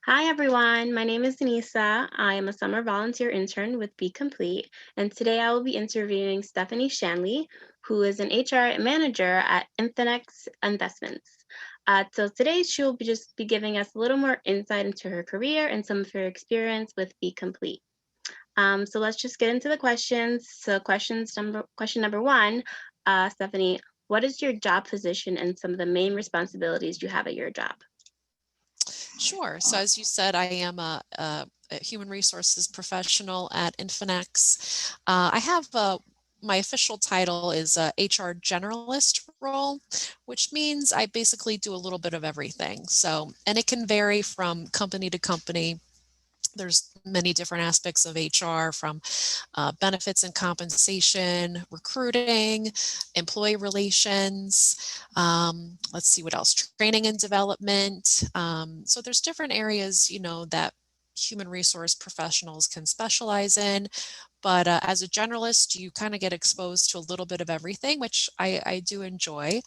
Hi, everyone. My name is Denisa. I am a summer volunteer intern with Be Complete, and today I will be interviewing Stephanie Shanley, who is an HR manager at Infinex Investments. So today she will just be giving us a little more insight into her career and some of her experience with Be Complete. So let's just get into the questions. So question number one, Stephanie, what is your job position and some of the main responsibilities you have at your job? Sure. So as you said, I am a human resources professional at Infinex. I have my official title is a HR generalist role, which means I basically do a little bit of everything. So, and it can vary from company to company. There's many different aspects of HR from benefits and compensation, recruiting, employee relations. Let's see what else, training and development. So there's different areas, that human resource professionals can specialize in. But as a generalist, you kind of get exposed to a little bit of everything, which I do enjoy.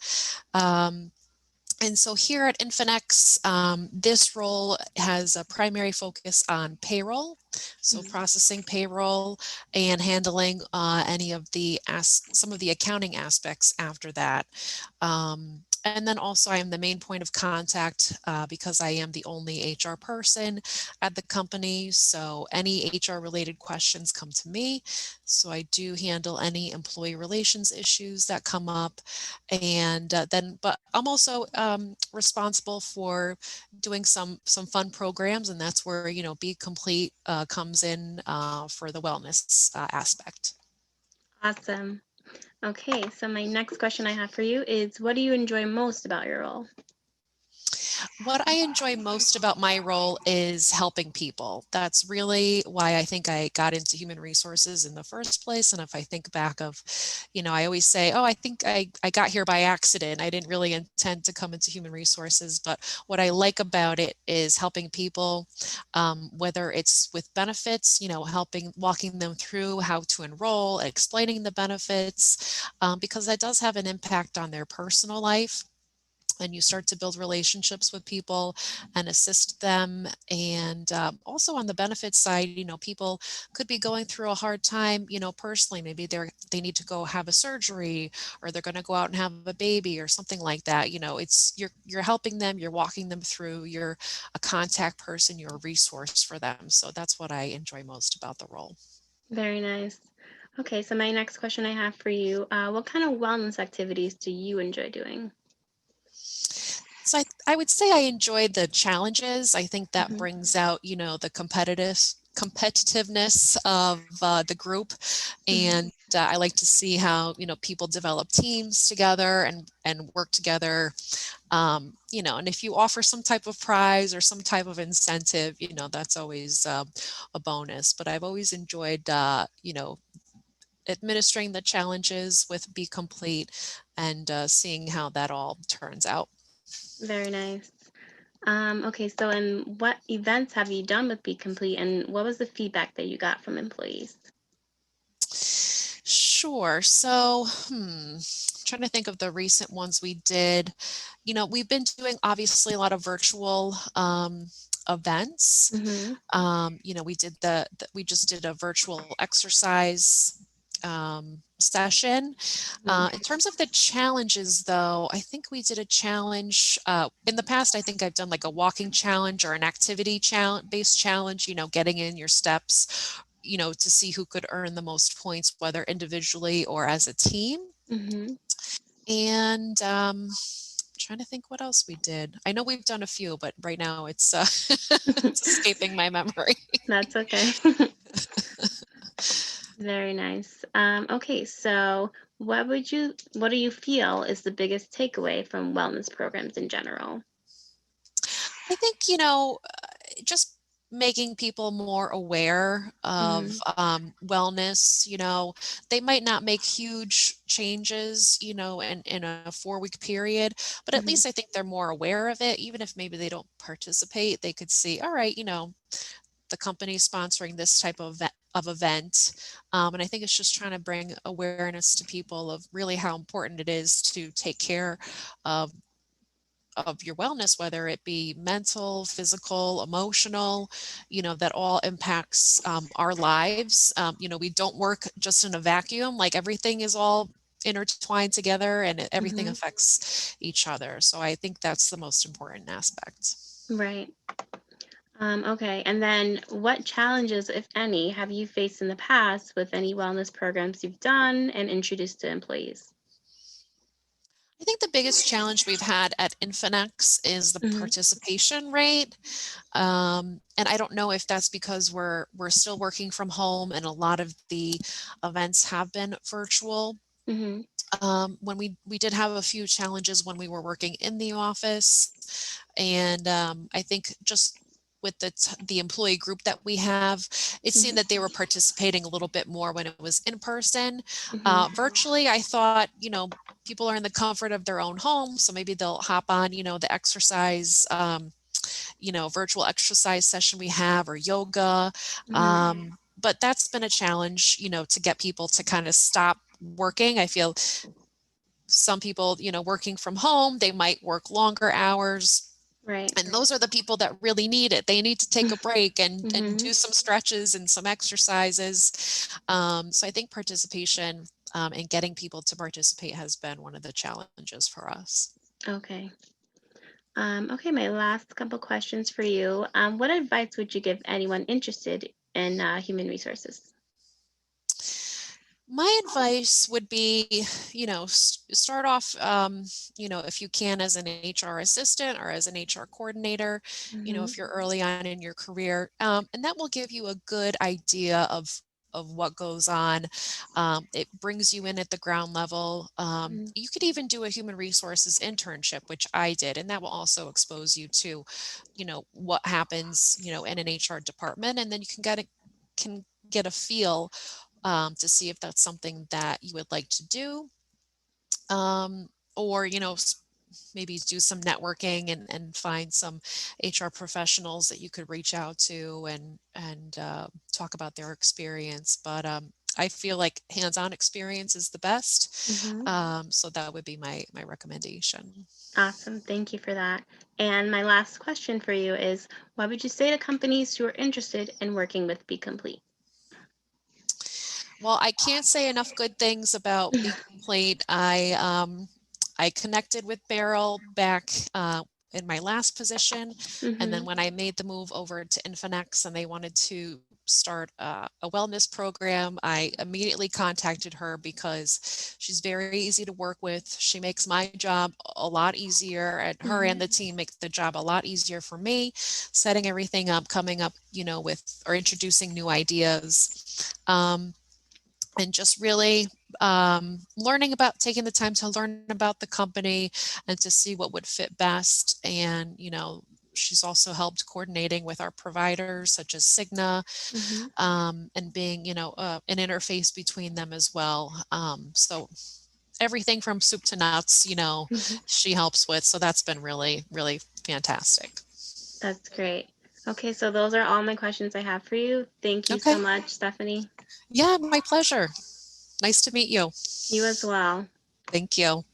Um, and so here at Infinex, this role has a primary focus on payroll, so Mhm. processing payroll and handling any of some of the accounting aspects after that. And then also I am the main point of contact because I am the only HR person at the company. So any HR related questions come to me. So I do handle any employee relations issues that come up. And but I'm also responsible for doing some fun programs, and that's where Be Complete comes in for the wellness aspect. Awesome. Okay, so my next question I have for you is what do you enjoy most about your role? What I enjoy most about my role is helping people. That's really why I think I got into human resources in the first place. And if I think back of, I always say, oh, I think I got here by accident. I didn't really intend to come into human resources. But what I like about it is helping people, whether it's with benefits, helping, walking them through how to enroll, explaining the benefits, because that does have an impact on their personal life, and you start to build relationships with people and assist them. And also on the benefits side, people could be going through a hard time, personally. Maybe they need to go have a surgery, or they're going to go out and have a baby or something like that. It's you're helping them, you're walking them through, you're a contact person, you're a resource for them. So that's what I enjoy most about the role. Very nice. Okay, so my next question I have for you, what kind of wellness activities do you enjoy doing? So I would say I enjoy the challenges. I think that Mhm. brings out, the competitiveness of the group. Mhm. And I like to see how, people develop teams together and work together. And if you offer some type of prize or some type of incentive, that's always a bonus. But I've always enjoyed, administering the challenges with Be Complete and seeing how that all turns out. Very nice. Okay, so and what events have you done with Be Complete and what was the feedback that you got from employees? Sure. So, trying to think of the recent ones we did. We've been doing obviously a lot of virtual events. Mm-hmm. We just did a virtual exercise session. In terms of the challenges, though, I think we did a challenge in the past. I think I've done like a walking challenge or an activity challenge based challenge, getting in your steps, to see who could earn the most points, whether individually or as a team. Mm-hmm. And trying to think what else we did. I know we've done a few, but right now it's it's escaping my memory. That's okay. Very nice. Okay, so what do you feel is the biggest takeaway from wellness programs in general? I think, just making people more aware of Mm-hmm. wellness. They might not make huge changes, in a 4 week period, but at Mm-hmm. least I think they're more aware of it. Even if maybe they don't participate, they could see, all right, the company sponsoring this type of event. And I think it's just trying to bring awareness to people of really how important it is to take care of of your wellness, whether it be mental, physical, emotional, that all impacts our lives. We don't work just in a vacuum, like everything is all intertwined together and everything Hmm. affects each other. So I think that's the most important aspect. Right. Okay. And then what challenges, if any, have you faced in the past with any wellness programs you've done and introduced to employees? I think the biggest challenge we've had at Infinex is the Hmm. participation rate. And I don't know if that's because we're still working from home and a lot of the events have been virtual. Hmm. When we did have a few challenges when we were working in the office, and I think just with the employee group that we have, it seemed that they were participating a little bit more when it was in person. Hmm. Virtually, I thought, people are in the comfort of their own home, so maybe they'll hop on, the exercise. Virtual exercise session we have or yoga. Hmm. But that's been a challenge, to get people to kind of stop working. I feel some people, working from home, they might work longer hours. Right. And those are the people that really need it. They need to take a break and Hmm. do some stretches and some exercises. So I think participation and getting people to participate has been one of the challenges for us. Okay. Okay, my last couple questions for you. What advice would you give anyone interested in human resources? My advice would be, start off, if you can as an HR assistant or as an HR coordinator, Hmm. if you're early on in your career, and that will give you a good idea of what goes on. It brings you in at the ground level. Hmm. You could even do a human resources internship, which I did, and that will also expose you to, what happens, in an HR department, and then you can get a feel to see if that's something that you would like to do. Or, maybe do some networking and find some HR professionals that you could reach out to and talk about their experience. But I feel like hands-on experience is the best. Hmm. So that would be my recommendation. Awesome. Thank you for that. And my last question for you is, what would you say to companies who are interested in working with Be Complete? Well, I can't say enough good things about Be Complete. I connected with Beryl back in my last position, and then Hmm. when I made the move over to Infinex and they wanted to start a wellness program, I immediately contacted her because she's very easy to work with. She makes my job a lot easier, and her and Hmm. the team make the job a lot easier for me, setting everything up, coming up, with or introducing new ideas. And just really learning about taking the time to learn about the company and to see what would fit best. And, she's also helped coordinating with our providers such as Cigna, Hmm. and being, an interface between them as well. So everything from soup to nuts, Hmm. she helps with. So that's been really, really fantastic. That's great. Okay, so those are all my questions I have for you. Thank you so Okay. much, Stephanie. Yeah, my pleasure. Nice to meet you. You as well. Thank you.